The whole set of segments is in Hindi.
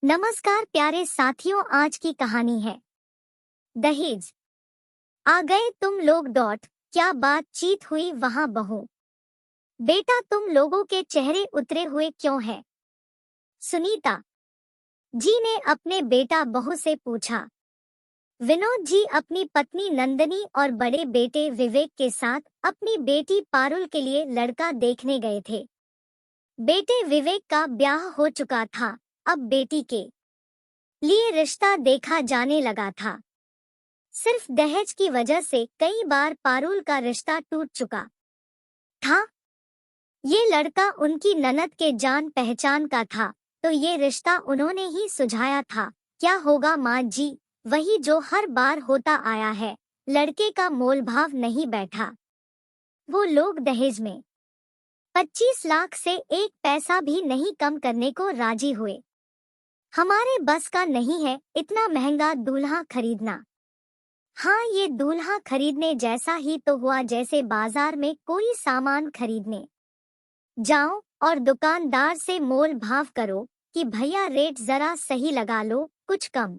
नमस्कार प्यारे साथियों, आज की कहानी है दहेज। आ गए तुम लोग डॉट, क्या बातचीत हुई वहां बहू। बेटा तुम लोगों के चेहरे उतरे हुए क्यों हैं? सुनीता जी ने अपने बेटा बहू से पूछा। विनोद जी अपनी पत्नी नंदनी और बड़े बेटे विवेक के साथ अपनी बेटी पारुल के लिए लड़का देखने गए थे। बेटे विवेक का ब्याह हो चुका था, अब बेटी के लिए रिश्ता देखा जाने लगा था। सिर्फ दहेज की वजह से कई बार पारुल का रिश्ता टूट चुका था। ये लड़का उनकी ननद के जान पहचान का था, तो ये रिश्ता उन्होंने ही सुझाया था। क्या होगा माँ जी, वही जो हर बार होता आया है। लड़के का मोल भाव नहीं बैठा। वो लोग दहेज में 25 लाख से एक पैसा भी नहीं कम करने को राजी हुए। हमारे बस का नहीं है इतना महंगा दूल्हा खरीदना। हाँ, ये दूल्हा खरीदने जैसा ही तो हुआ जैसे बाजार में कोई सामान खरीदने जाओ और दुकानदार से मोल भाव करो कि भैया रेट जरा सही लगा लो, कुछ कम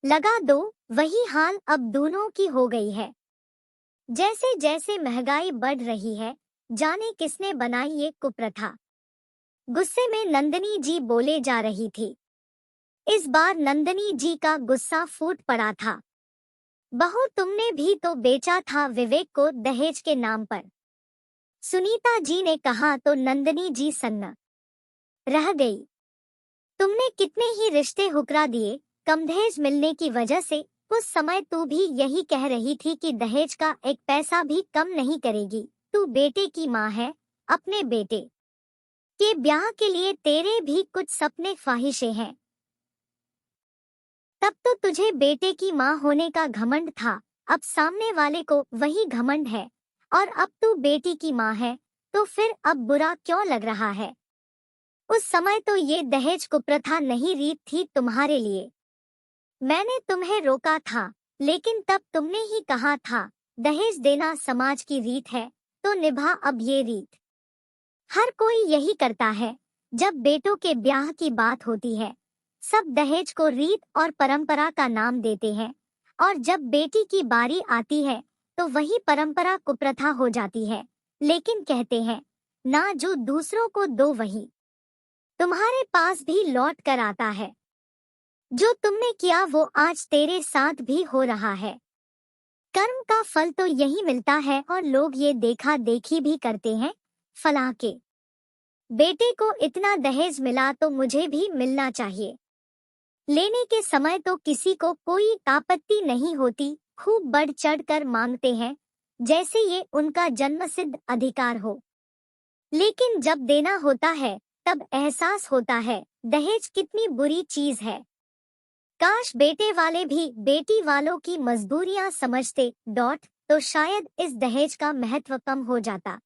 लगा दो। वही हाल अब दोनों की हो गई है। जैसे जैसे महंगाई बढ़ रही है, जाने किसने बनाई ये कुप्रथा। गुस्से में नंदनी जी बोले जा रही थी। इस बार नंदनी जी का गुस्सा फूट पड़ा था। बहू तुमने भी तो बेचा था विवेक को दहेज के नाम पर। सुनीता जी ने कहा तो नंदनी जी सन्न रह गई। तुमने कितने ही रिश्ते हुकरा दिए कम दहेज मिलने की वजह से। उस समय तू भी यही कह रही थी कि दहेज का एक पैसा भी कम नहीं करेगी। तू बेटे की माँ है, अपने बेटे के ब्याह के लिए तेरे भी कुछ सपने ख्वाहिशें हैं। तब तो तुझे बेटे की माँ होने का घमंड था, अब सामने वाले को वही घमंड है। और अब तू बेटी की माँ है, तो फिर अब बुरा क्यों लग रहा है? उस समय तो ये दहेज कुप्रथा नहीं रीत थी तुम्हारे लिए। मैंने तुम्हें रोका था, लेकिन तब तुमने ही कहा था दहेज देना समाज की रीत है, तो निभा अब ये रीत। हर कोई यही करता है। जब बेटों के ब्याह की बात होती है, सब दहेज को रीत और परंपरा का नाम देते हैं, और जब बेटी की बारी आती है तो वही परंपरा कुप्रथा हो जाती है। लेकिन कहते हैं ना, जो दूसरों को दो वही तुम्हारे पास भी लौट कर आता है। जो तुमने किया वो आज तेरे साथ भी हो रहा है। कर्म का फल तो यही मिलता है, और लोग ये देखा देखी भी करते हैं। फलां के बेटे को इतना दहेज मिला तो मुझे भी मिलना चाहिए। लेने के समय तो किसी को कोई आपत्ति नहीं होती, खूब बढ़ चढ़ कर मांगते हैं, जैसे ये उनका जन्मसिद्ध अधिकार हो। लेकिन जब देना होता है तब एहसास होता है दहेज कितनी बुरी चीज है। काश बेटे वाले भी बेटी वालों की मजबूरियां समझते डॉट, तो शायद इस दहेज का महत्व कम हो जाता।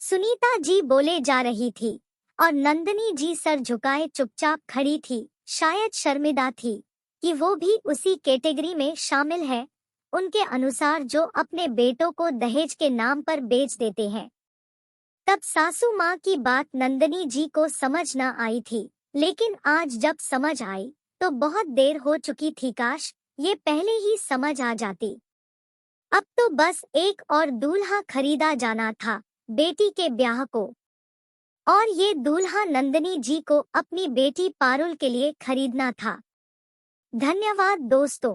सुनीता जी बोले जा रही थी, और नंदनी जी सर झुकाए चुपचाप खड़ी थी। शायद शर्मिंदा थी कि वो भी उसी कैटेगरी में शामिल है, उनके अनुसार जो अपने बेटों को दहेज के नाम पर बेच देते हैं। तब सासू माँ की बात नंदनी जी को समझ न आई थी, लेकिन आज जब समझ आई तो बहुत देर हो चुकी थी। काश ये पहले ही समझ आ जाती। अब तो बस एक और दूल्हा खरीदा जाना था बेटी के ब्याह को, और ये दूल्हा नंदनी जी को अपनी बेटी पारुल के लिए खरीदना था। धन्यवाद दोस्तों।